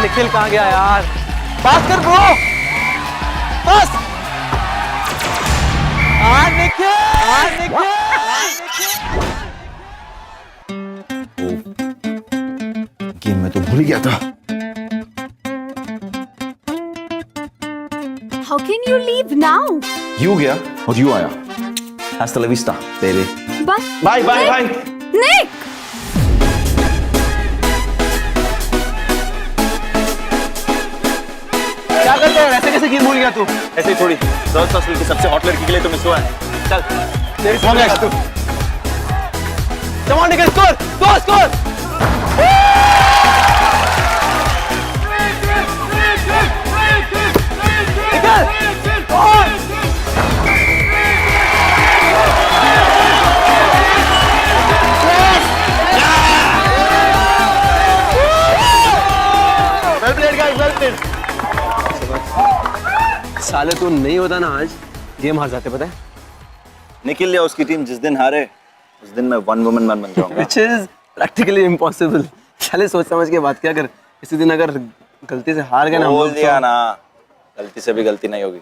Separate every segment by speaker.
Speaker 1: निखिल कहाँ गया यार? पास कर ब्रो, पास। निखिल,
Speaker 2: गेम में तो भूल गया था।
Speaker 3: How can you leave now?
Speaker 2: You गया और यू आया। Hasta la vista, baby.
Speaker 3: But
Speaker 2: Bye, bye, bye.
Speaker 3: Nick!
Speaker 1: क्या करते हैं? ऐसे कैसे गेम भूल गया तू?
Speaker 2: ऐसे ही थोड़ी। गर्ल्स हॉस्टल की सबसे हॉट लड़की के लिए तो मिस हुआ है।
Speaker 1: चल, तेरी सॉन्ग है तू। Come on Nikhil, score, score, score. Nikhil, और well played guys, well played. साले तू नहीं होता ना आज गेम हार जाते, पता है?
Speaker 2: निखिल या उसकी टीम जिस दिन हारे उस दिन मैं वन वुमन मैन बन जाऊंगा।
Speaker 1: Which is practically impossible. साले सोच समझ के बात क्या कर, इसी दिन अगर गलती से हार गए ना,
Speaker 2: बोल दिया ना, गलती से भी गलती नहीं होगी।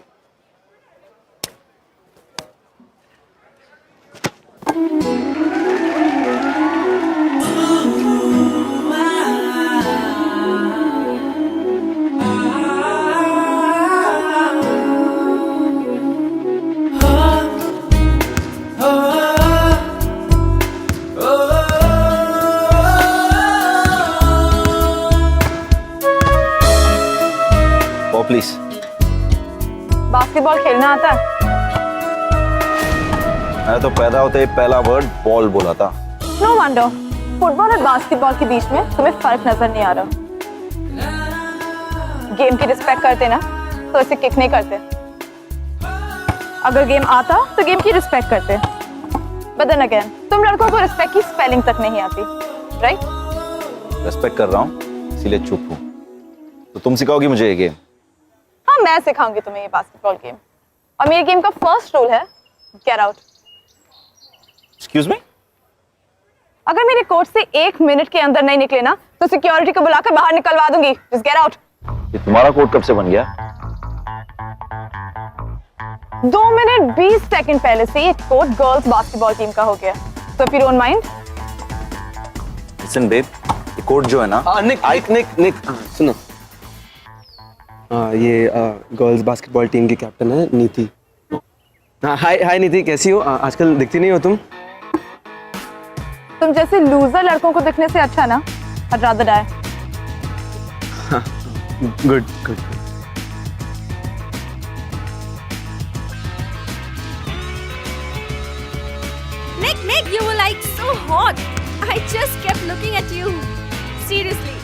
Speaker 2: प्लीज।
Speaker 4: बास्केटबॉल खेलना आता है?
Speaker 2: मैं तो पैदा होते ही पहला वर्ड बॉल बोला था।
Speaker 4: नो वंडर, फुटबॉल और बास्केटबॉल के बीच में तुम्हें फर्क नजर नहीं आ रहा। गेम की रिस्पेक्ट करते ना तो इसे किक नहीं करते। अगर गेम आता तो गेम की रिस्पेक्ट करते। बट देन अगेन, तुम लड़कों को रिस्पेक्ट की स्पेलिंग तक नहीं आती, राइट?
Speaker 2: रेस्पेक्ट कर रहा हूँ इसीलिए चुप हूँ। तो तुम सिखाओगी मुझे ये गेम?
Speaker 4: हाँ, मैं सिखाऊंगी तुम्हें ये बास्केटबॉल गेम। और मेरे गेम का फर्स्ट रूल है गेट आउट।
Speaker 2: Excuse me?
Speaker 4: अगर मेरे कोर्ट से 1 मिनट के अंदर नहीं निकले ना तो सिक्योरिटी को बुलाकर बाहर निकलवा दूंगी। Just get out.
Speaker 2: ये तुम्हारा कोड कब से बन गया?
Speaker 4: 2 मिनट 20 सेकंड पहले से ये कोर्ट गर्ल्स बास्केटबॉल टीम का हो गया। So if you don't mind,
Speaker 2: listen babe, ये कोड जो है ना,
Speaker 1: निक सुनो। ये गर्ल्स बास्केटबॉल टीम की कैप्टन है नीति। हाय नीति, कैसी हो? आजकल दिखती नहीं हो तुम।
Speaker 4: तुम जैसे लूजर लड़कों को दिखने से अच्छा ना I'd rather die.
Speaker 1: Good.
Speaker 3: Nick, you were like so hot. I just kept looking at you. Seriously.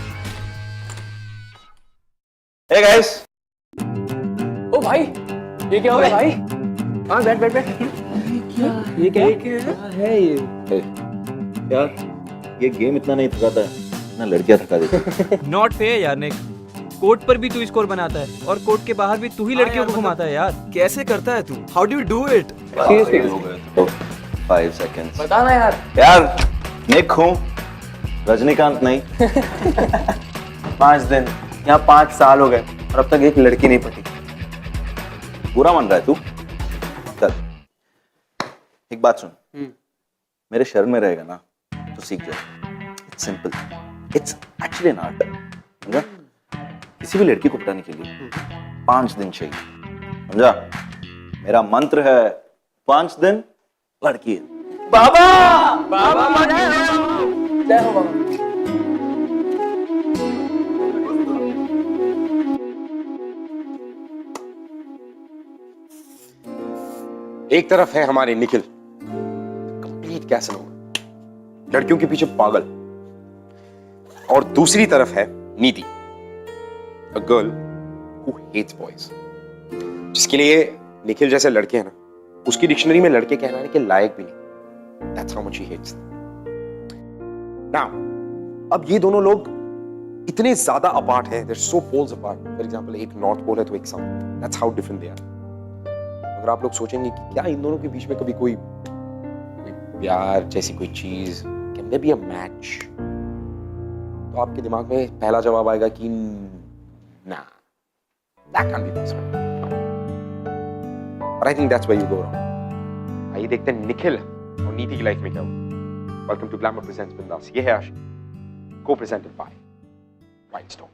Speaker 2: Hey guys.
Speaker 1: ओ भाई, ये क्या हो गया भाई? हाँ बैठ। ये क्या है ये?
Speaker 2: यार, ये गेम इतना नहीं थकाता है, ना लड़कियां थका देती।
Speaker 5: नॉट फेयर यार निक। कोर्ट पर भी तू स्कोर बनाता है और कोर्ट के बाहर भी तू ही लड़कियों को घुमाता है यार।
Speaker 1: कैसे करता है तू? How do you do it?
Speaker 2: तो 5 seconds।
Speaker 1: बता ना
Speaker 2: यार, निक हूँ, रजनीकांत नहीं।
Speaker 1: 5 दिन, यहाँ 5 साल हो गए और अब तक एक लड़की नहीं पटी।
Speaker 2: बुरा मान रहा है तू? चल, एक बात सुन। मेरे शरण में रहेगा ना तो सीख जा। It's simple, it's actually an art. समझा? किसी भी लड़की को पटाने के लिए 5 दिन चाहिए। समझा? मेरा मंत्र है 5 दिन लड़की।
Speaker 1: बाबा जय हो बाबा।
Speaker 6: एक तरफ है हमारे निखिल, कंप्लीट कैसनोवा, लड़कियों के पीछे पागल, और दूसरी तरफ है Niti, a girl who hates boys, जिसके लिए निखिल जैसे लड़के हैं ना, उसकी डिक्शनरी में लड़के कहलाने के लायक भी नहीं। That's how much he hates them. Now, अब ये दोनों लोग इतने ज्यादा अपार्ट हैं, they're so poles apart. For example, एक नॉर्थ पोल है तो एक south. That's how different they are. अगर आप लोग सोचेंगे कि क्या इन दोनों के बीच में कभी कोई प्यार जैसी कोई चीज, can there be a match? तो आपके दिमाग में पहला जवाब आएगा कि Nah, that can't be possible. But I think that's where you go wrong. आइए देखते हैं निखिल और नीति की लाइफ में क्या हुआ। Welcome to Glamour Presents Bindaas. ये है आशिक, co-presented by Rhinestone.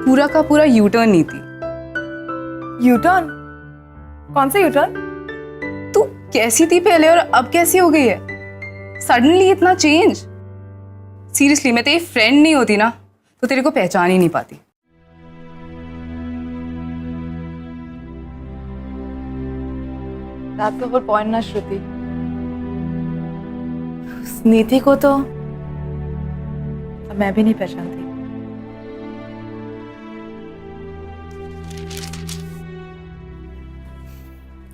Speaker 7: पूरा का पूरा यू टर्न नहीं थी।
Speaker 4: U turn? कौन सा यू टर्न?
Speaker 7: तू कैसी थी पहले और अब कैसी हो गई है? सडनली इतना चेंज। सीरियसली मैं तेरी फ्रेंड नहीं होती ना तो तेरे को पहचान ही नहीं पाती।
Speaker 4: That's the whole point ना श्रुति। नीति को तो अब मैं भी नहीं पहचानती।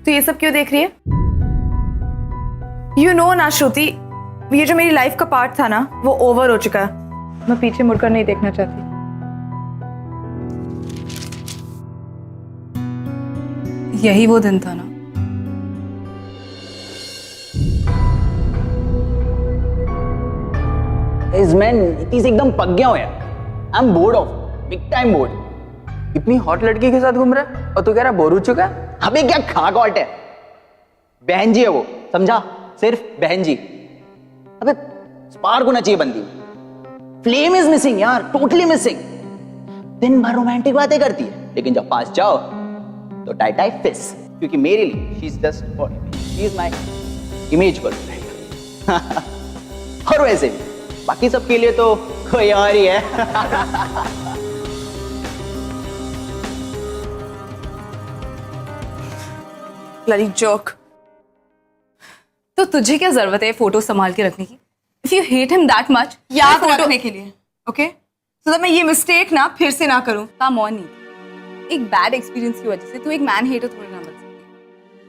Speaker 4: तो ये सब क्यों देख रही है? You know ना श्रुति, ये जो मेरी लाइफ का पार्ट था ना वो ओवर हो चुका है। मैं पीछे मुड़कर नहीं देखना चाहती।
Speaker 7: यही वो दिन था ना।
Speaker 1: इस मैन इतनी एकदम पक गया हो यार। I am board of, big time board. इतनी हॉट लड़की के साथ घूम रहा है और तू कह रहा बोर हो चुका है? अबे क्या खाक हॉट है, बहन जी है वो, समझा? सिर्फ बहन जी। अबे स्पार्क होना चाहिए बंदी में। फ्लेम इज मिसिंग यार, टोटली मिसिंग। दिन भर रोमांटिक बातें करती है लेकिन जब पास जाओ तो टाई टाई फिस। क्योंकि मेरे लिए she is just for me, she is my image girlfriend. और वैसे भी बाकी सबके लिए तो कोई और ही है।
Speaker 7: Bloody joke. तो तुझे क्या जरूरत है फोटो संभाल के रखने की? If you hate him that much,
Speaker 4: याद रखने के लिए, ओके? तो मैं ये मिस्टेक ना फिर से ना करूं।
Speaker 7: काम ऑन नहीं। एक बैड एक्सपीरियंस की वजह से तू एक मैन हेटर थोड़ी ना बन सकती।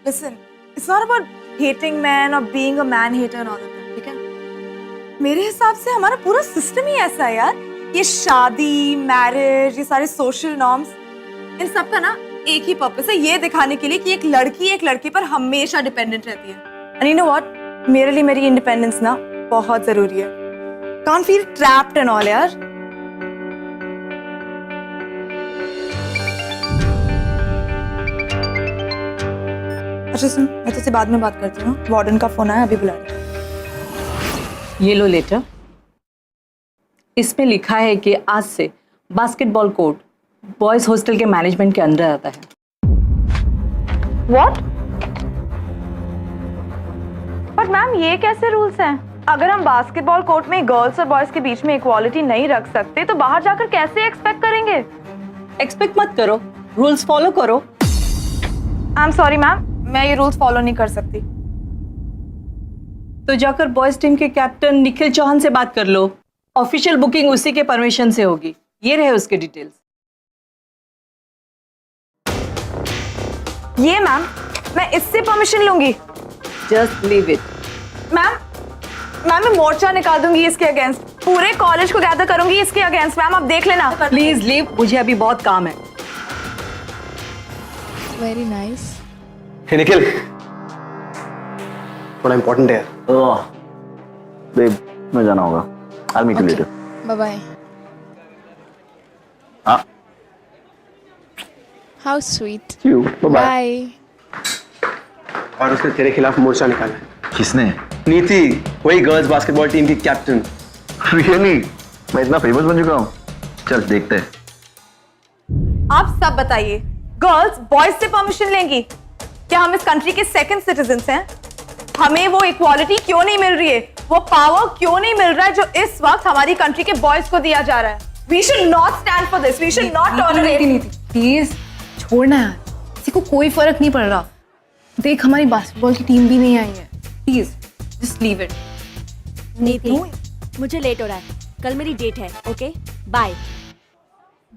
Speaker 4: Listen, it's not about hating men or being a man hater and all of that, ठीक है? मेरे हिसाब से हमारा पूरा सिस्टम ही ऐसा है यार। ये शादी, मैरिज, ये सारे सोशल नॉर्म्स, इन सब का ना एक ही पर्पस है, ये दिखाने के लिए कि एक लड़की पर हमेशा डिपेंडेंट रहती है। And you know what? मेरे लिए मेरी इंडिपेंडेंस ना बहुत जरूरी है। Can't feel trapped and all यार। अच्छा सुन, मैं तुझसे बाद में बात करती हूँ। वार्डन का फोन आया, अभी बुला रही।
Speaker 8: ये लो लेटर। इसमें लिखा है कि आज से बास्केटबॉल कोर्ट बॉयज हॉस्टल के मैनेजमेंट के अंदर आता है।
Speaker 4: What? पर मैम ये कैसे रूल्स हैं? अगर हम बास्केटबॉल कोर्ट में गर्ल्स और बॉयज के बीच में इक्वालिटी नहीं रख सकते तो बाहर जाकर कैसे एक्सपेक्ट करेंगे?
Speaker 8: एक्सपेक्ट मत करो, रूल्स फॉलो करो।
Speaker 4: आई एम सॉरी मैम, मैं ये रूल्स फॉलो नहीं कर सकती।
Speaker 8: तो जाकर बॉयज टीम के कैप्टन निखिल चौहान से बात कर लो। ऑफिशियल बुकिंग उसी के परमिशन से होगी। ये रहे उसके डिटेल्स।
Speaker 4: ये मैम, मैं इससे परमिशन लूंगी?
Speaker 8: Just leave it.
Speaker 4: मैम मैं मोर्चा निकाल दूंगी इसके अगेंस्ट, पूरे कॉलेज को गैदर करूंगी इसके अगेंस्ट। मैम आप देख लेना।
Speaker 8: प्लीज लीव, मुझे अभी बहुत काम है।
Speaker 3: Very nice.
Speaker 1: हे निखिल,
Speaker 9: थोड़ा इम्पोर्टेंट है।
Speaker 2: ओह बेब, मैं जाना होगा। I'll meet you later.
Speaker 3: Bye bye.
Speaker 2: हाँ,
Speaker 3: How sweet.
Speaker 2: see you. Bye bye.
Speaker 3: Bye.
Speaker 9: और उसने तेरे खिलाफ मोर्चा निकाला है।
Speaker 2: किसने?
Speaker 9: नीति, वही गर्ल्स बास्केटबॉल टीम की कैप्टन।
Speaker 2: Really? मैं इतना फेमस बन चुका हूँ। चल देखते हैं।
Speaker 4: आप सब बताइए, गर्ल्स बॉयज से परमिशन लेंगी? क्या हम इस कंट्री के सेकंड सिटीजन्स हैं? हमें वो इक्वालिटी क्यों नहीं मिल रही है, वो पावर क्यों नहीं मिल रहा है जो इस वक्त हमारी कंट्री के बॉयज को दिया जा रहा है? We should not stand for this. We should not tolerate.
Speaker 7: Please छोड़ना यार, किसी को कोई फर्क नहीं पड़ रहा। देख हमारी बास्केटबॉल की टीम भी नहीं आई है। Please just leave it.
Speaker 3: नीति, मुझे लेट हो रहा है, कल मेरी डेट है। Okay bye.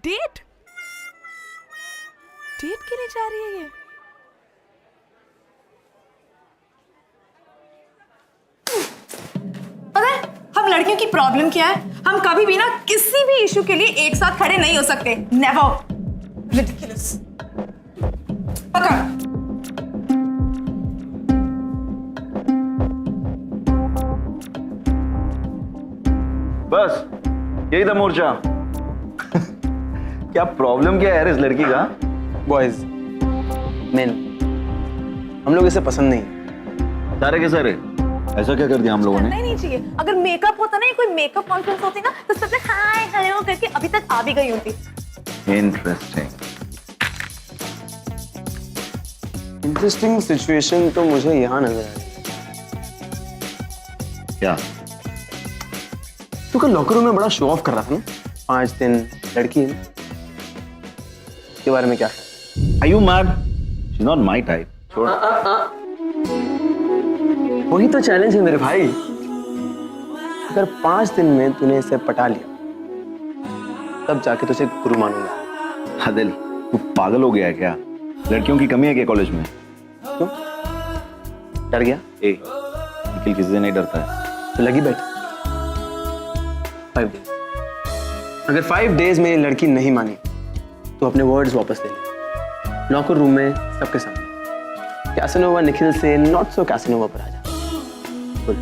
Speaker 4: डेट? डेट के लिए जा रही है ये? लड़कियों की प्रॉब्लम क्या है? हम कभी भी ना किसी भी इशू के लिए एक साथ खड़े नहीं हो सकते। नेवर। रिडिकुलस। पकड़।
Speaker 2: बस यही था मोर्चा। क्या प्रॉब्लम क्या है यार इस लड़की का?
Speaker 9: बॉयज मेन हम लोग इसे पसंद नहीं।
Speaker 2: सारे के सारे ऐसा क्या कर दिया हम लोगों ने?
Speaker 4: नहीं चाहिए। अगर मेकअप होता ना, ये कोई मेकअप कॉन्फ्रेंस होती ना, तो सबसे हाय हेलो करके अभी तक आ भी गई होती।
Speaker 9: इंटरेस्टिंग सिचुएशन तो मुझे यहाँ नजर आ रही है।
Speaker 2: क्या?
Speaker 9: तू कल लॉकर रूम में बड़ा शो ऑफ कर रहा था ना, 5 दिन लड़की है के बारे में क्या?
Speaker 2: Are you mad? She's not my type. छोड़।
Speaker 9: वही तो चैलेंज है मेरे भाई। अगर 5 दिन में तूने इसे पटा लिया तब जाके तुझे गुरु मानूंगा।
Speaker 2: आदिल, तू पागल हो गया है क्या? लड़कियों की कमी है क्या कॉलेज में?
Speaker 9: क्यों? डर गया?
Speaker 2: निखिल किसी से नहीं डरता है।
Speaker 9: तो लगी बैठ। 5 डेज। अगर 5 डेज में ये लड़की नहीं मानी तो अपने वर्ड्स वापस ले ले। लॉकर रूम में सबके सामने कैसनोवा निखिल से नॉट सो कैसनोवा पर आ जा। बोल,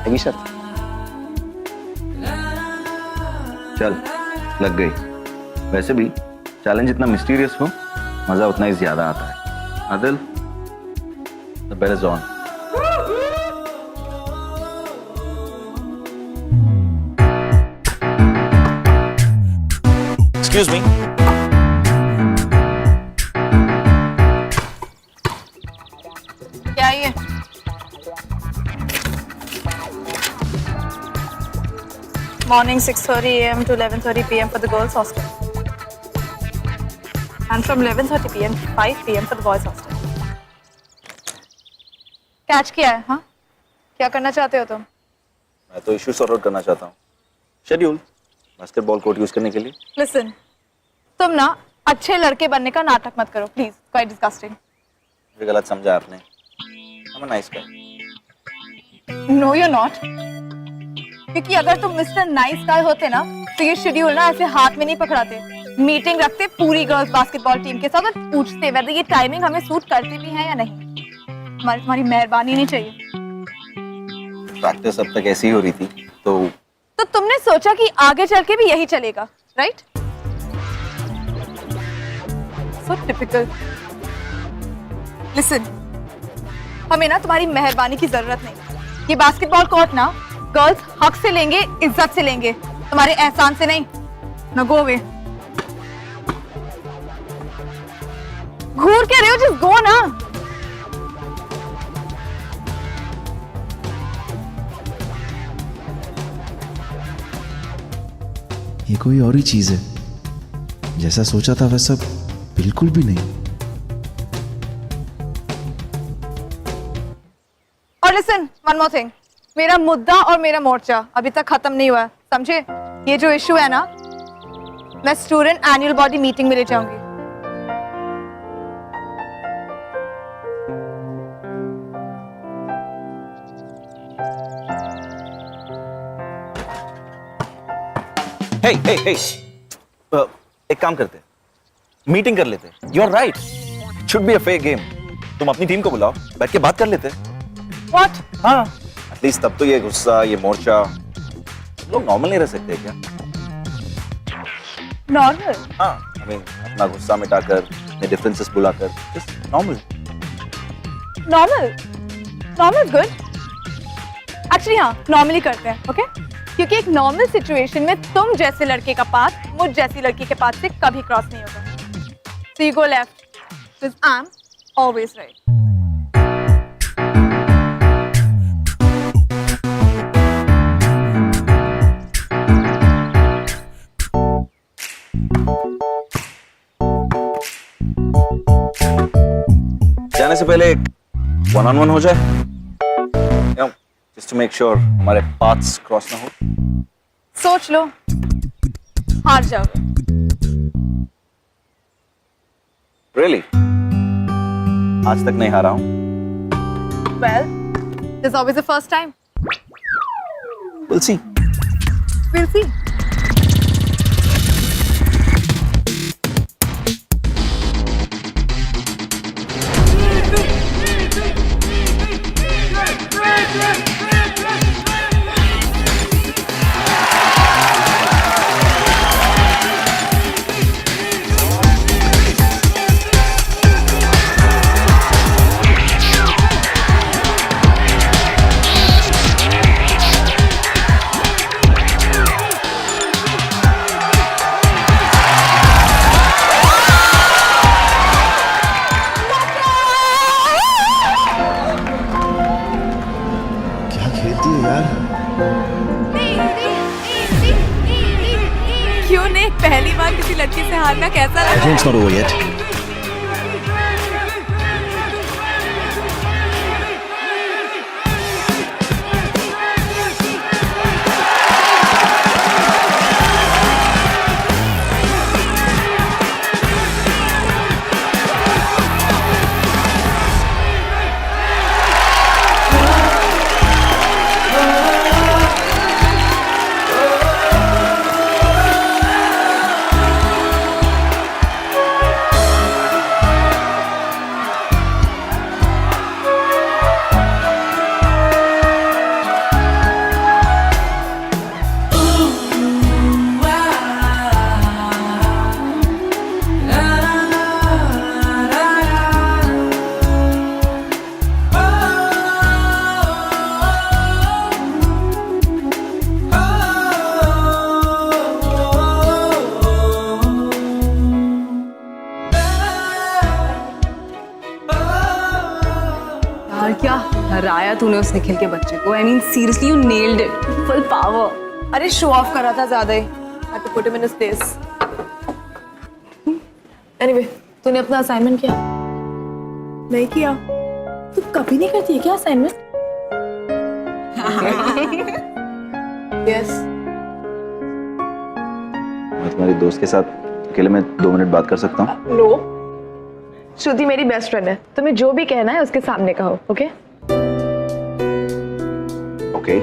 Speaker 9: लगी शर्त?
Speaker 2: चल, लग गई। वैसे भी चैलेंज इतना मिस्टीरियस हो, मजा उतना ही ज्यादा आता है। Adil, the bet is on. Excuse me.
Speaker 4: क्या ये? Morning 6:30 a.m. to 11:30 p.m. for the girls' hostel. And from 11:30 p.m. to 5 p.m. for the boys' hostel. Catch किया है? हाँ? क्या करना चाहते हो तुम?
Speaker 2: मैं तो इश्यू सॉर्ट आउट करना चाहता हूँ। शेड्यूल बास्केटबॉल कोर्ट यूज करने के लिए।
Speaker 4: Listen, तुम ना अच्छे लड़के बनने का नाटक मत करो, प्लीज। Quite disgusting.
Speaker 2: मुझे गलत समझा आपने। I'm a nice guy.
Speaker 4: No, you're not. क्योंकि अगर तुम मिस्टर नाइस गाय होते ना, तो ये शेड्यूल ना ऐसे हाथ में नहीं पकड़ाते। मीटिंग रखते पूरी गर्ल्स बास्केटबॉल टीम के साथ और पूछते वैसे ये टाइमिंग हमें सूट करती भी है या नहीं। तुम्हारी मेहरबानी नहीं चाहिए।
Speaker 2: प्रैक्टिस अब तक ऐसी ही हो रही थी, तो
Speaker 4: तुमने सोचा कि आगे चल के भी यही चलेगा, राइट? So typical. Listen, हमें ना तुम्हारी मेहरबानी की जरूरत नहीं। ये बास्केटबॉल कोर्ट ना गर्ल्स हक से लेंगे, इज्जत से लेंगे, तुम्हारे एहसान से नहीं। ना गो अवे। घूर के रहे हो, जस्ट गो ना।
Speaker 10: ये कोई और ही चीज है। जैसा सोचा था वैसा बिल्कुल भी नहीं।
Speaker 4: और लिसन, वन मोर थिंग, मेरा मुद्दा और मेरा मोर्चा अभी तक खत्म नहीं हुआ है, समझे? ये जो इशू है ना, मैं स्टूडेंट एनुअल बॉडी मीटिंग में ले जाऊंगी।
Speaker 2: हे हे हे, एक काम करते, मीटिंग कर लेते। You are right, should be a fair game. तुम अपनी टीम को बुलाओ, बैठ के बात कर लेते।
Speaker 4: व्हाट?
Speaker 2: हाँ, एटलीस्ट तब तो ये गुस्सा, ये मोर्चा, लोग नॉर्मल नहीं रह सकते क्या?
Speaker 4: नॉर्मल?
Speaker 2: हाँ, I mean, अपना गुस्सा मिटाकर, अपने डिफरेंसेस बुलाकर, just normal.
Speaker 4: Normal? Normal good. Actually हाँ, नॉर्मली करते हैं, ओके? क्योंकि एक नॉर्मल सिचुएशन में तुम जैसे लड़के का पाथ मुझ जैसी लड़की के पाथ से कभी क्रॉस नहीं होगा। So you go left, because I'm always right.
Speaker 2: जाने से पहले वन ऑन वन हो जाए, जस्ट टू मेक श्योर हमारे पाथ्स क्रॉस ना हो।
Speaker 4: सोच लो, हार जाओगे।
Speaker 2: Really? आज तक नहीं हारा हूं।
Speaker 4: Well, there's always a first time.
Speaker 2: We'll see.
Speaker 7: We'll see.
Speaker 10: क्या खेलती है यार?
Speaker 3: क्यों नहीं, पहली बार किसी लड़की से हारना कैसा लगा?
Speaker 10: It's not over yet.
Speaker 7: यार क्या हराया तूने उस निखिल के बच्चे को. I mean seriously you nailed it. Full power.
Speaker 4: अरे शो ऑफ कर रहा था ज्यादा ही. had to put him in his place. Anyway, तूने अपना असाइनमेंट किया? नहीं किया. तू कभी नहीं करती है क्या असाइनमेंट? यस.
Speaker 2: मैं तुम्हारी दोस्त के साथ अकेले में 2 मिनट बात कर सकता हूँ?
Speaker 4: नो. श्रुति मेरी बेस्ट फ्रेंड है. तुम्हें जो भी कहना है उसके सामने कहो. ओके?
Speaker 2: ओके.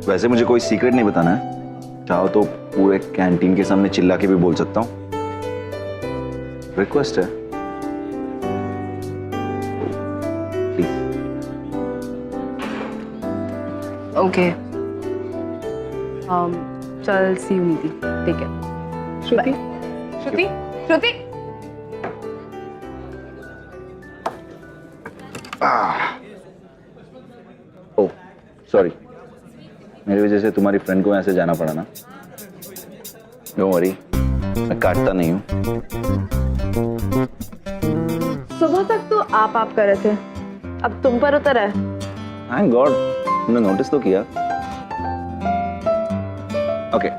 Speaker 2: वैसे मुझे कोई सीक्रेट नहीं बताना है. चाहो तो पूरे कैंटीन के सामने चिल्ला के भी बोल सकता हूँ. रिक्वेस्ट है. प्लीज.
Speaker 7: Okay. चल सी यू नीति. ठीक है. श्रुति. श्रुति. श्रुति.
Speaker 2: Oh sorry. मेरी वजह से तुम्हारी फ्रेंड को ऐसे जाना पड़ा ना. डोंट वरी, मैं काटता नहीं हूँ.
Speaker 4: सुबह तक तो आप कर रहे थे. अब तुम पर उतर है.
Speaker 2: थैंक गॉड तुमने नोटिस तो किया. ओके.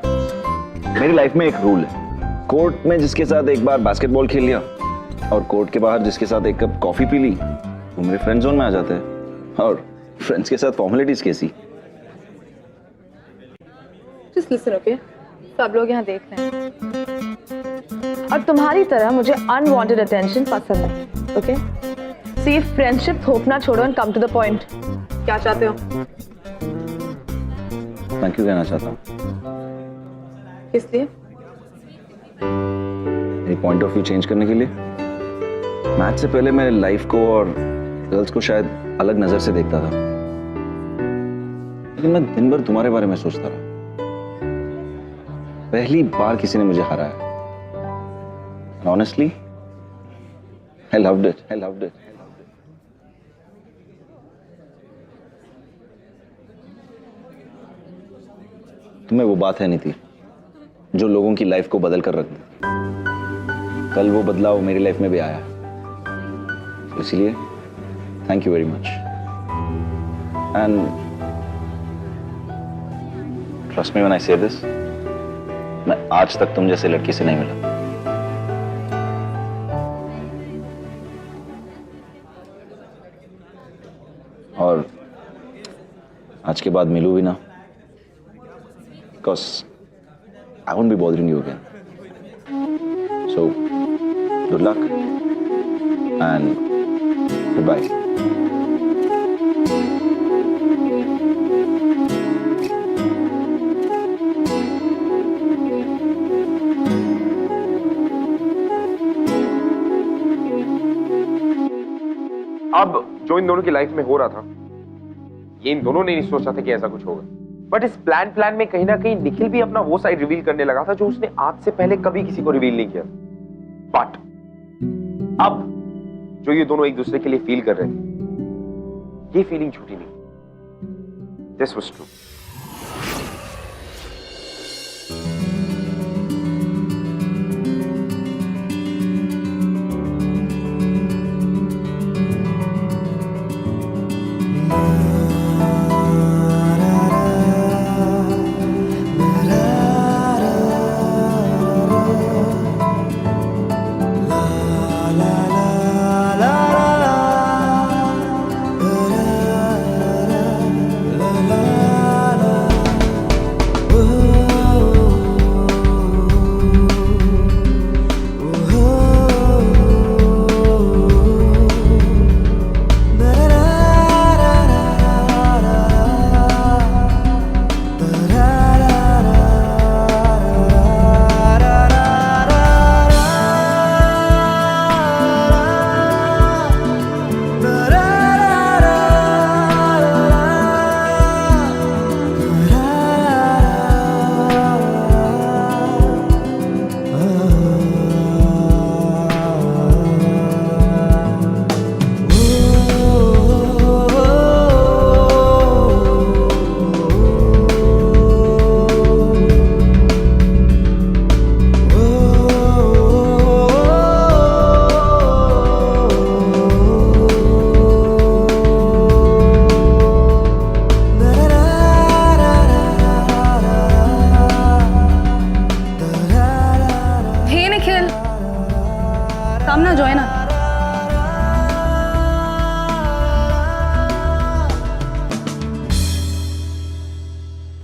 Speaker 2: मेरी लाइफ में एक रूल है. कोर्ट में जिसके साथ एक बार बास्केटबॉल खेल लिया और कोर्ट के बाहर जिसके साथ एक कप कॉफी पी ली, वो मेरे फ्रेंड जोन में आ जाते हैं. और फ्रेंड्स के साथ फॉर्मेलिटीज कैसी.
Speaker 4: Just listen, okay? सब लोग यहाँ देख रहे हैं. और तुम्हारी तरह मुझे अनवांटेड अटेंशन पसंद नहीं. ओके? So ये फ्रेंडशिप थोपना छोड़ो and come to the point. क्या चाहते हो?
Speaker 2: थैंक यू कहना चाहता हूँ.
Speaker 4: किस लिए?
Speaker 2: मेरी पॉइंट ऑफ व्यू चेंज करने के लिए. मैच से पहले मैं लाइफ को और गर्ल्स को शायद अलग नजर से देखता था, लेकिन मैं दिन भर तुम्हारे बारे में सोचता रहा. पहली बार किसी ने मुझे हराया. Honestly I loved it. तुम्हें वो बात है नीति जो लोगों की लाइफ को बदल कर रख दी. कल वो बदलाव मेरी लाइफ में भी आया. तो इसलिए thank you very much. And trust me when I से दिस, मैं आज तक तुम जैसे लड़की से नहीं मिला. और आज के बाद मिलूं भी ना, because I won't be bothering you again. So, good luck and goodbye.
Speaker 6: अब जो इन दोनों की लाइफ में हो रहा था, ये इन दोनों ने नहीं सोचा था कि ऐसा कुछ होगा। बट इस प्लान में कहीं ना कहीं निखिल भी अपना वो साइड रिवील करने लगा था जो उसने आज से पहले कभी किसी को रिवील नहीं किया। बट अब जो ये दोनों एक दूसरे के लिए फील कर रहे थे, ये फीलिंग झूठी नहीं। This was true.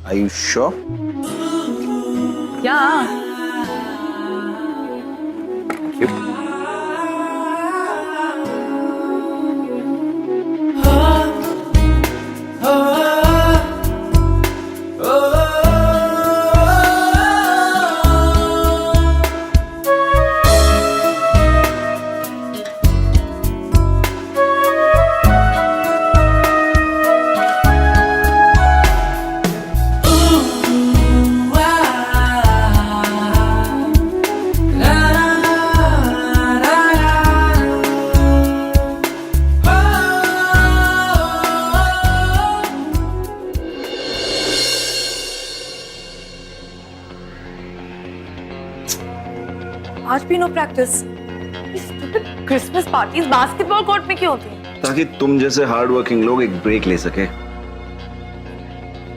Speaker 2: Are you sure?
Speaker 4: Yeah.
Speaker 6: Thank you.
Speaker 4: आज भी know practice. Christmas parties basketball court में क्यों होती है?
Speaker 10: ताकि तुम जैसे हार्ड वर्किंग लोग एक ब्रेक ले सके।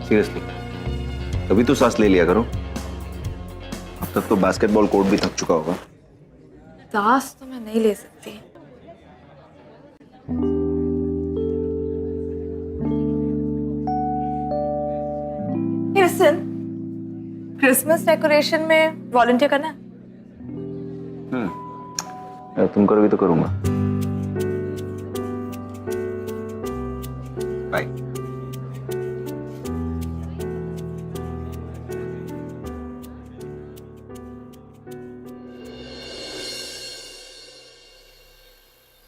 Speaker 10: सीरियसली, कभी तो सांस ले लिया करो। अब तक तो बास्केटबॉल कोर्ट भी थक चुका होगा।
Speaker 4: सांस तो मैं नहीं ले सकती। लिसन, क्रिसमस डेकोरेशन में वॉलंटियर करना है?
Speaker 10: तुम करोगी तो करूंगा। बाय।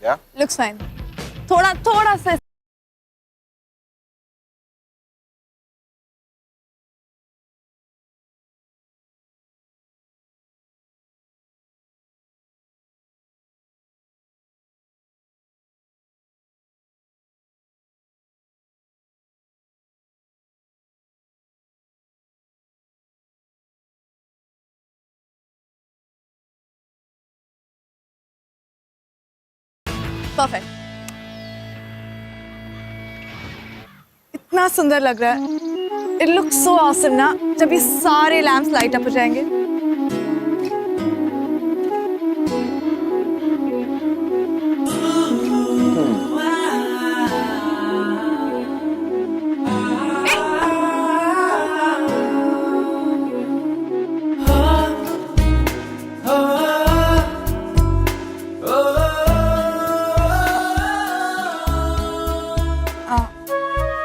Speaker 2: क्या?
Speaker 4: Looks fine. थोड़ा सा परफेक्ट। इतना सुंदर लग रहा है। इट लुक्स सो ऑसम ना जब ये सारे लैंप्स लाइट अप हो जाएंगे।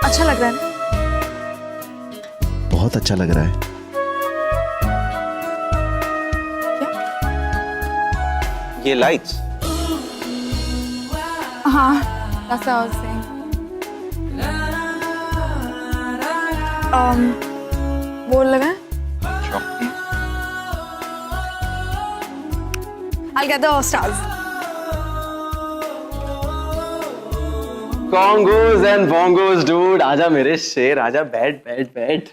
Speaker 4: अच्छा लग रहा है ना?
Speaker 10: बहुत अच्छा लग रहा है।
Speaker 2: ये लाइट्स?
Speaker 4: हाँ,
Speaker 7: That's what I was saying. बोल लगा? I'll get the stars.
Speaker 9: Congos and bongos, dude. आजा मेरे शेर, आजा, बैठ बैठ बैठ।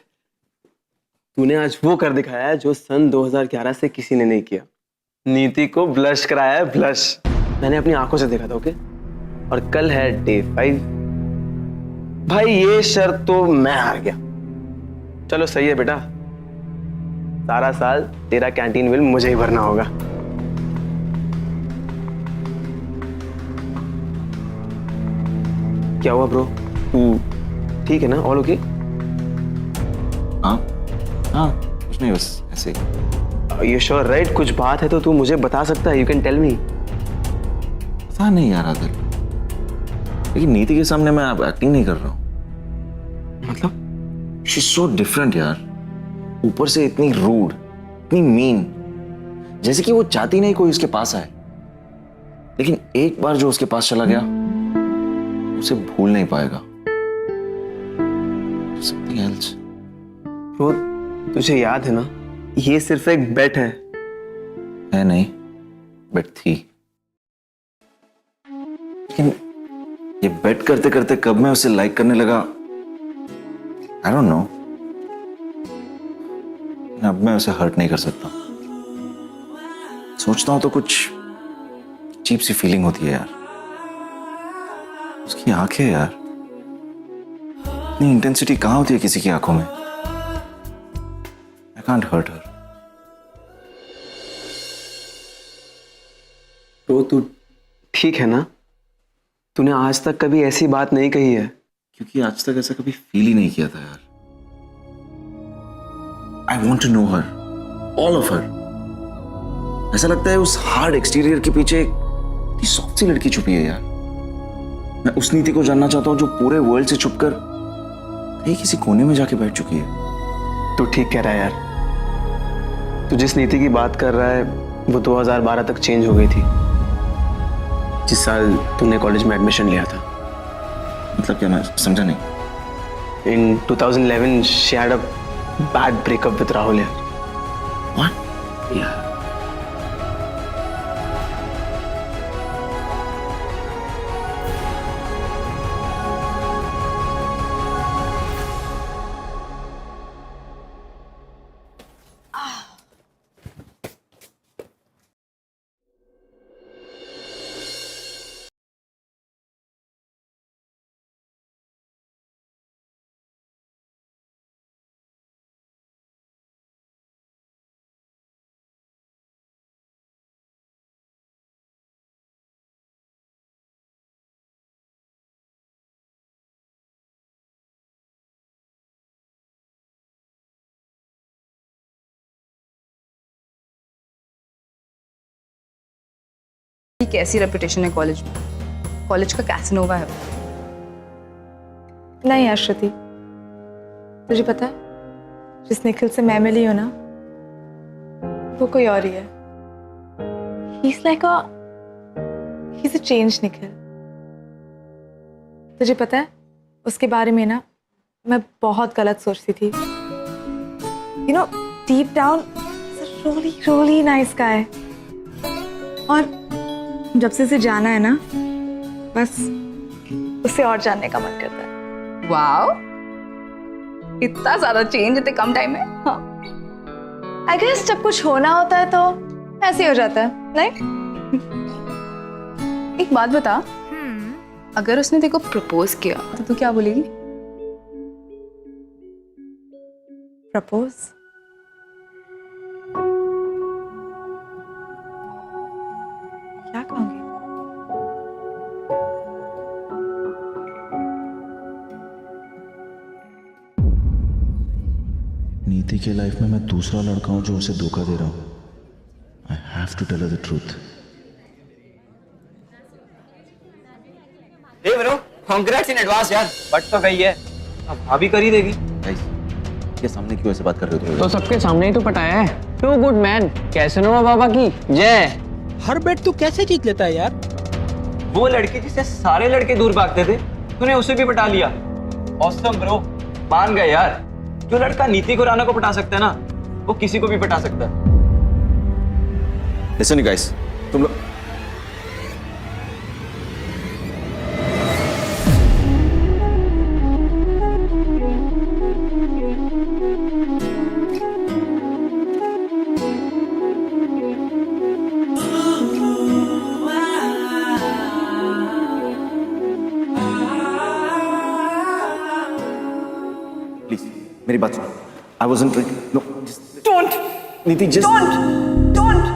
Speaker 9: तूने आज वो कर दिखाया है जो सन 2011 से किसी ने नहीं किया। नीति को ब्लश कराया है, ब्लश। मैंने अपनी आंखों से देखा था, ओके? और कल है डे 5। भाई ये शर्त तो मैं हार गया। चलो सही है बेटा, सारा साल तेरा कैंटीन बिल मुझे ही भरना होगा। क्या हुआ ब्रो? तू ठीक है ना? All okay?
Speaker 2: हाँ हाँ, कुछ नहीं, बस ऐसे ही।
Speaker 9: You sure right? कुछ बात है तो तू मुझे बता सकता है, यू कैन टेल मी।
Speaker 2: पता नहीं यार आदिल, लेकिन नीति के सामने मैं अब एक्टिंग नहीं कर रहा हूँ।
Speaker 9: मतलब?
Speaker 2: शी इज सो डिफरेंट यार, ऊपर से इतनी रूड, इतनी मीन, जैसे कि वो चाहती नहीं कोई उसके पास आए। लेकिन एक बार जो उसके पास चला गया उसे भूल नहीं पाएगा। Something else.
Speaker 9: ब्रो तुझे याद है ना, ये सिर्फ एक बेट है।
Speaker 2: है नहीं, बेट थी। लेकिन ये बेट करते करते कब मैं उसे लाइक करने लगा, आई डोंट नो। अब मैं उसे हर्ट नहीं कर सकता। सोचता हूं तो कुछ अजीब सी फीलिंग होती है यार। उसकी आंखें यार, इतनी इंटेंसिटी कहां होती है किसी की आंखों में। I can't hurt her.
Speaker 9: Bro तू ठीक है ना? तूने आज तक कभी ऐसी बात नहीं कही है।
Speaker 2: क्योंकि आज तक ऐसा कभी फील ही नहीं किया था यार। I want to know her, all of her. ऐसा लगता है उस हार्ड एक्सटीरियर के पीछे एक सॉफ्ट सी लड़की छुपी है यार। मैं उस नीति को जानना चाहता हूँ जो पूरे वर्ल्ड से छुपकर कहीं किसी कोने में जाके बैठ चुकी है।
Speaker 9: तू ठीक कह रहा है यार। तू जिस नीति की बात कर रहा है वो 2012 तक चेंज हो गई थी, जिस साल तूने कॉलेज में एडमिशन लिया था।
Speaker 2: मतलब क्या, मैं समझा नहीं।
Speaker 9: In 2011 she had a bad breakup with Rahul यार।
Speaker 2: What?
Speaker 9: Yeah.
Speaker 7: कैसी रेपुटेशन है कॉलेज में? कॉलेज का कैसनोवा है वो।
Speaker 4: नहीं अश्रुति, तुझे पता है जिस निखिल से मैं मिली हूं ना, वो कोई और ही है। He's a changed Nikhil. तुझे पता है उसके बारे में ना मैं बहुत गलत सोचती थी। You know, deep down, he's a really nice guy। और जब से इसे जाना है ना, बस उसे और जानने का मन करता है।
Speaker 7: वाओ, इतना ज्यादा चेंज इतने कम टाइम में। हाँ।
Speaker 4: I guess जब कुछ होना होता है तो ऐसे ही हो जाता है, नहीं?
Speaker 7: एक बात बता, अगर उसने तेरे को प्रपोज किया तो तू क्या बोलेगी?
Speaker 4: प्रपोज? क्या कहूंगी?
Speaker 10: नीति के लाइफ में मैं दूसरा लड़का हूं जो उसे धोखा दे रहा हूं। I have to tell her the truth.
Speaker 1: Hey bro, congrats in advance यार। बट तो गई है, अब भाभी कर ही देगी।
Speaker 2: गाइस, ये सामने क्यों ऐसे बात कर रहे हो?
Speaker 5: तो सबके सामने ही तो पटाया है। टू गुड मैन, कैसनोवा बाबा की जय।
Speaker 11: हर बेट तू कैसे जीत लेता है यार?
Speaker 5: वो लड़की जिसे सारे लड़के दूर भागते थे, तूने उसे भी पटा लिया। ऑसम ब्रो, मान गए यार। जो लड़का नीति खुराना को पटा सकता है ना, वो किसी को भी पटा सकता है।
Speaker 2: लिसन गाइस, तुम लोग प्लीज मेरी बात सुनो। I wasn't no,
Speaker 4: Don't.
Speaker 2: Niti just
Speaker 4: Don't.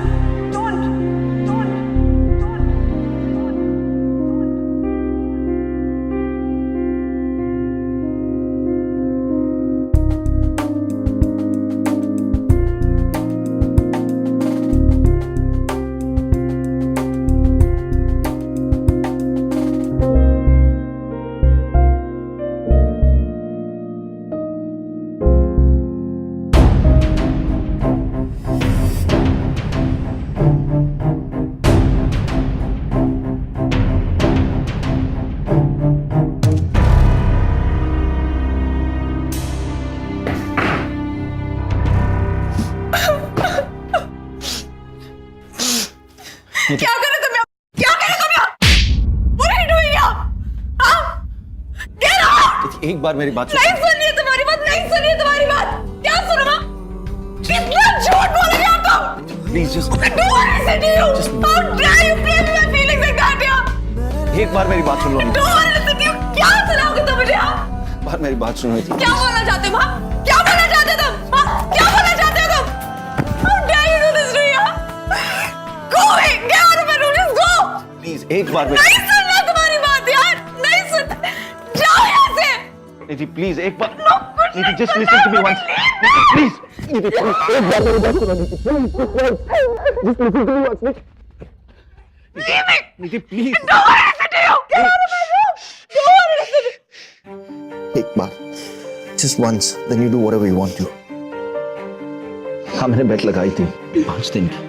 Speaker 4: क्या करे तुम यहाँ? क्या करे तुम यहाँ? What are you doing यहाँ? हाँ? Get out!
Speaker 2: एक बार मेरी बात सुनो।
Speaker 4: नहीं सुननी है तुम्हारी बात, नहीं सुननी है तुम्हारी बात। क्या सुनूंगा? कितना झूठ बोलोगे आप तुम?
Speaker 2: Please just
Speaker 4: I don't want to listen to you. How dare you play with my feelings like that यार?
Speaker 2: एक बार मेरी बात सुन लो।
Speaker 4: I don't want to listen to you. क्या सुनाओगे तुम मुझे यहाँ?
Speaker 2: एक बार मेरी बात सुनो नीति।
Speaker 4: क्या बोलना चाहते हो हाँ? क्या बोलना चाहते हो तुम? हाँ? क्या बोलना चाहते हो तुम? How dare you do this to me हाँ? Go away! Get out of my room! Just go!
Speaker 2: Please एक बार मेरी
Speaker 4: नहीं सुनना तुम्हारी बात यार, नहीं सुन। जाओ यहाँ से।
Speaker 2: नीति प्लीज एक बार Niti just listen to me once Niti please Niti please एक बार मेरी बात सुनो Niti please just listen to me once Niti please
Speaker 4: Don't want to listen to you. Get out of my room. Don't want to listen to you.
Speaker 10: एक बार just once then you do whatever you want to. हाँ मैंने बेट लगाई थी 5 दिन की,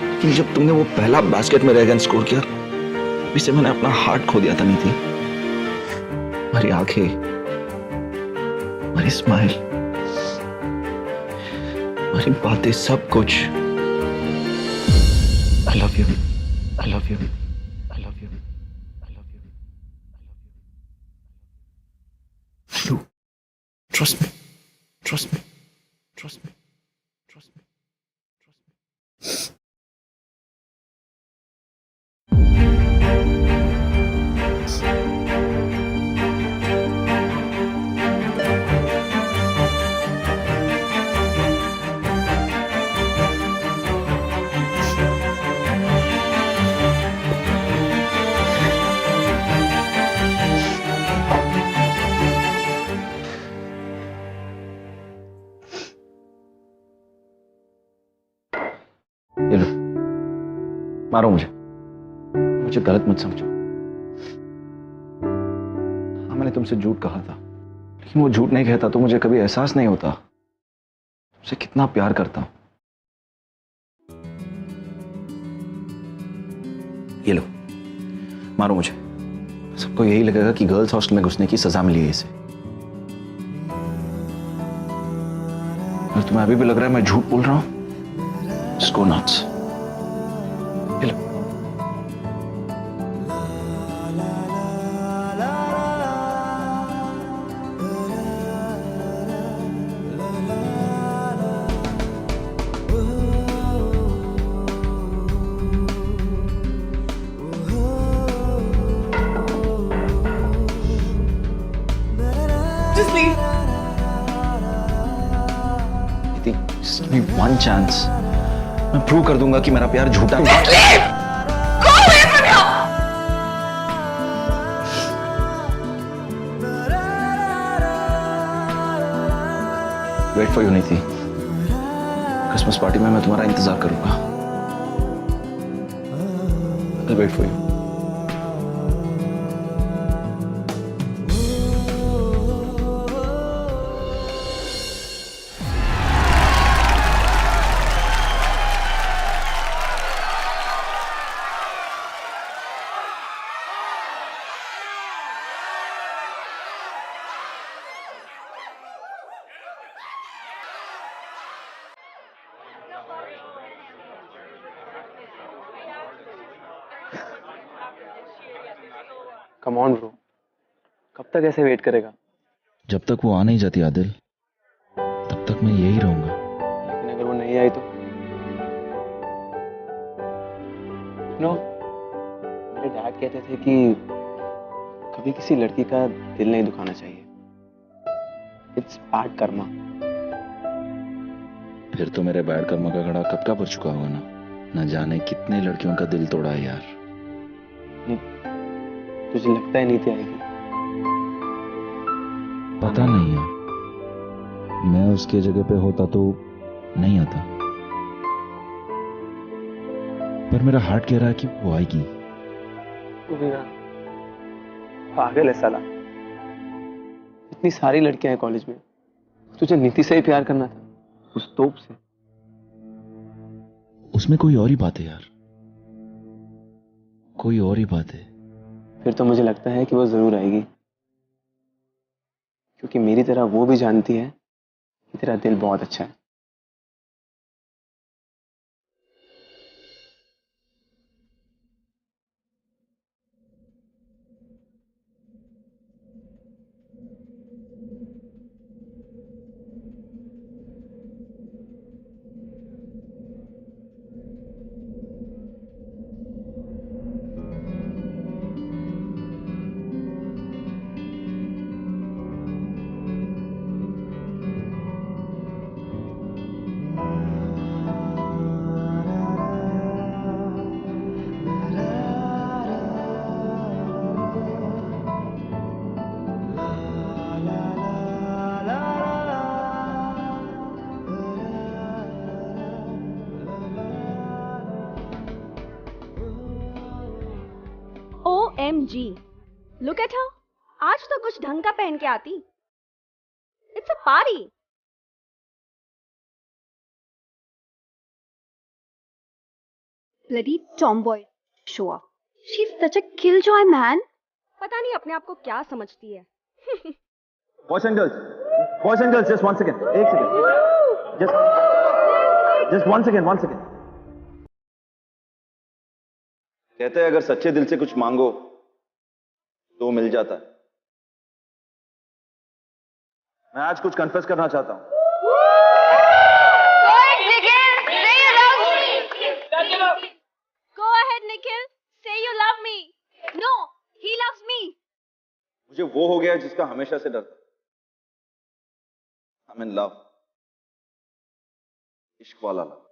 Speaker 10: लेकिन जब तुमने वो पहला बास्केट मेरे अगेंस्ट स्कोर किया, इससे मैंने अपना हार्ट खो दिया था नीति। हमारी आंखें, हमारी स्माइल, हमारी बातें, सब कुछ। I love you. I love you. I love you. I love you. I do. Trust me. Trust me. Trust me. Trust me. Trust me. ये लो, मारो मुझे गलत मत समझो। हाँ मैंने तुमसे झूठ कहा था, लेकिन वो झूठ नहीं कहता तो मुझे कभी एहसास नहीं होता तुमसे कितना प्यार करता हूं। ये लो, मारो मुझे। सबको यही लगेगा कि गर्ल्स हॉस्टल में घुसने की सजा मिली है इसे। अगर तुम्हें अभी भी लग रहा है मैं झूठ बोल रहा हूं, just go nuts. ये लो।
Speaker 4: Just leave.
Speaker 10: Just give me one chance. मैं प्रूव कर दूंगा कि मेरा प्यार झूठा नहीं।
Speaker 4: Just leave. Go away from here.
Speaker 10: Wait for you Niti. Christmas party में मैं तुम्हारा इंतजार करूंगा। I'll wait for you.
Speaker 9: Come on bro, कब तक ऐसे वेट करेगा?
Speaker 10: जब तक वो आ नहीं जाती आदिल, तब तक मैं यही रहूंगा।
Speaker 9: लेकिन अगर वो नहीं आई तो? नो, मेरे डैड कहते थे कि कभी किसी लड़की का दिल नहीं दुखाना चाहिए। It's bad Karma.
Speaker 10: फिर तो मेरे बैड कर्मा का घड़ा कब का भर चुका होगा ना। न जाने कितने लड़कियों का दिल तोड़ा है यार।
Speaker 9: तुझे लगता है नीति आएगी?
Speaker 10: पता नहीं यार, मैं उसके जगह पे होता तो नहीं आता, पर मेरा हार्ट कह रहा है कि वो आएगी।
Speaker 9: पागल है साला, इतनी सारी लड़कियां हैं कॉलेज में, तुझे नीति से ही प्यार करना था, उस तोप से।
Speaker 10: उसमें कोई और ही बात है यार, कोई और ही बात है।
Speaker 9: फिर तो मुझे लगता है कि वो जरूर आएगी, क्योंकि मेरी तरह वो भी जानती है कि तेरा दिल बहुत अच्छा है।
Speaker 3: OMG, look at her. आज तो कुछ ढंग का पहन के आती. It's a party. Bloody tomboy, show off. She's such a killjoy, man. पता नहीं अपने आप को क्या समझती है.
Speaker 2: Boys and girls, just 1 second. एक second. Just 1 second. कहते हैं अगर सच्चे दिल से कुछ मांगो तो मिल जाता है। मैं आज कुछ कन्फेस करना चाहता हूं।
Speaker 3: Go ahead, Nikhil. Say you love me. No, he loves me.
Speaker 2: मुझे वो हो गया जिसका हमेशा से डर था। I'm in love. इश्क वाला love.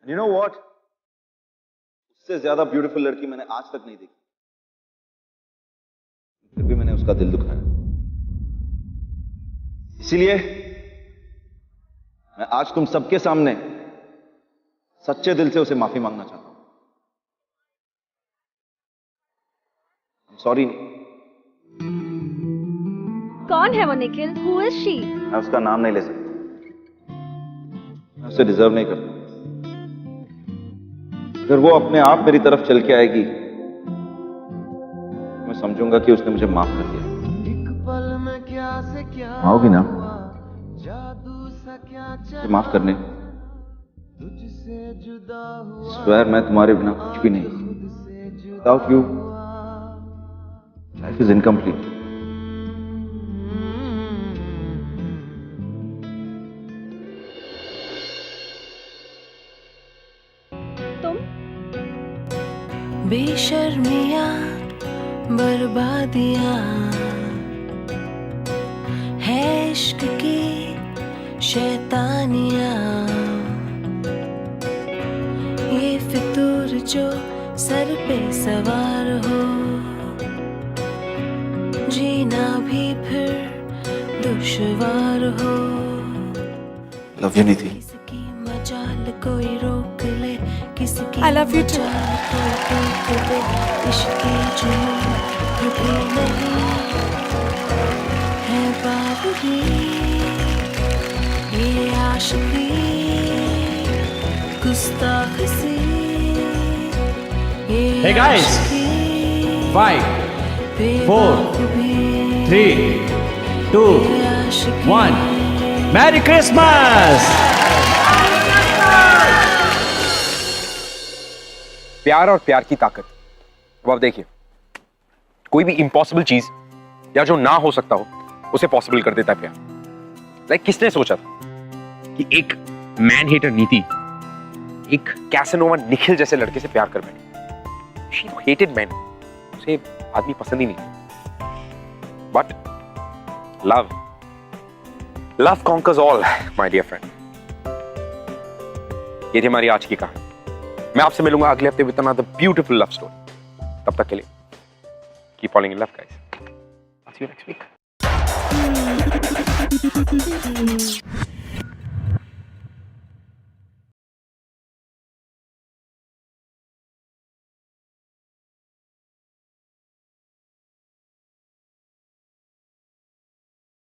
Speaker 2: And you know what? उससे ज्यादा ब्यूटीफुल लड़की मैंने आज तक नहीं देखी, फिर भी मैंने उसका दिल दुखाया। इसीलिए मैं आज तुम सबके सामने सच्चे दिल से उसे माफी मांगना चाहता हूं। I'm sorry।
Speaker 3: कौन है वो निखिल? Who is she?
Speaker 2: मैं उसका नाम नहीं ले सकता, मैं उसे डिजर्व नहीं करता। अगर वो अपने आप मेरी तरफ चल के आएगी, मैं समझूंगा कि उसने मुझे माफ कर दिया। आओगी ना मुझे माफ करने? स्वेयर मैं तुम्हारे बिना कुछ भी नहीं। Without you life is incomplete.
Speaker 11: बेशर्मियाँ बर्बादियाँ है इश्क की शैतानियाँ, ये फितूर जो सर पे सवार हो, जीना भी फिर दुश्वार हो।
Speaker 2: लव यू नीति।
Speaker 11: किसकी मजाल कोई रोक ले, किसकी
Speaker 3: I love you too.
Speaker 11: मजाल कोई टोक दे, इश्क की जुनून रुकी नहीं है बाबरी, ये आशिकी गुस्ताख सी, ये
Speaker 5: Hey guys,
Speaker 11: आशिकी
Speaker 5: 5, 4, 3, 2, 1. Merry Christmas!
Speaker 6: प्यार और प्यार की ताकत। अब आप देखिए, कोई भी इम्पॉसिबल चीज या जो ना हो सकता हो उसे पॉसिबल कर देता है प्यार। लाइक किसने सोचा था कि एक मैन हेटर नीति एक कैसनोवा निखिल जैसे लड़के से प्यार कर बैठी। शी हेटेड मैन, उसे आदमी पसंद ही नहीं। But love conquers all my dear friend. ये थी हमारी आज की कहानी। मैं आपसे मिलूंगा अगले हफ्ते with another beautiful love story. तब तक के लिए keep following in love guys. See you next week.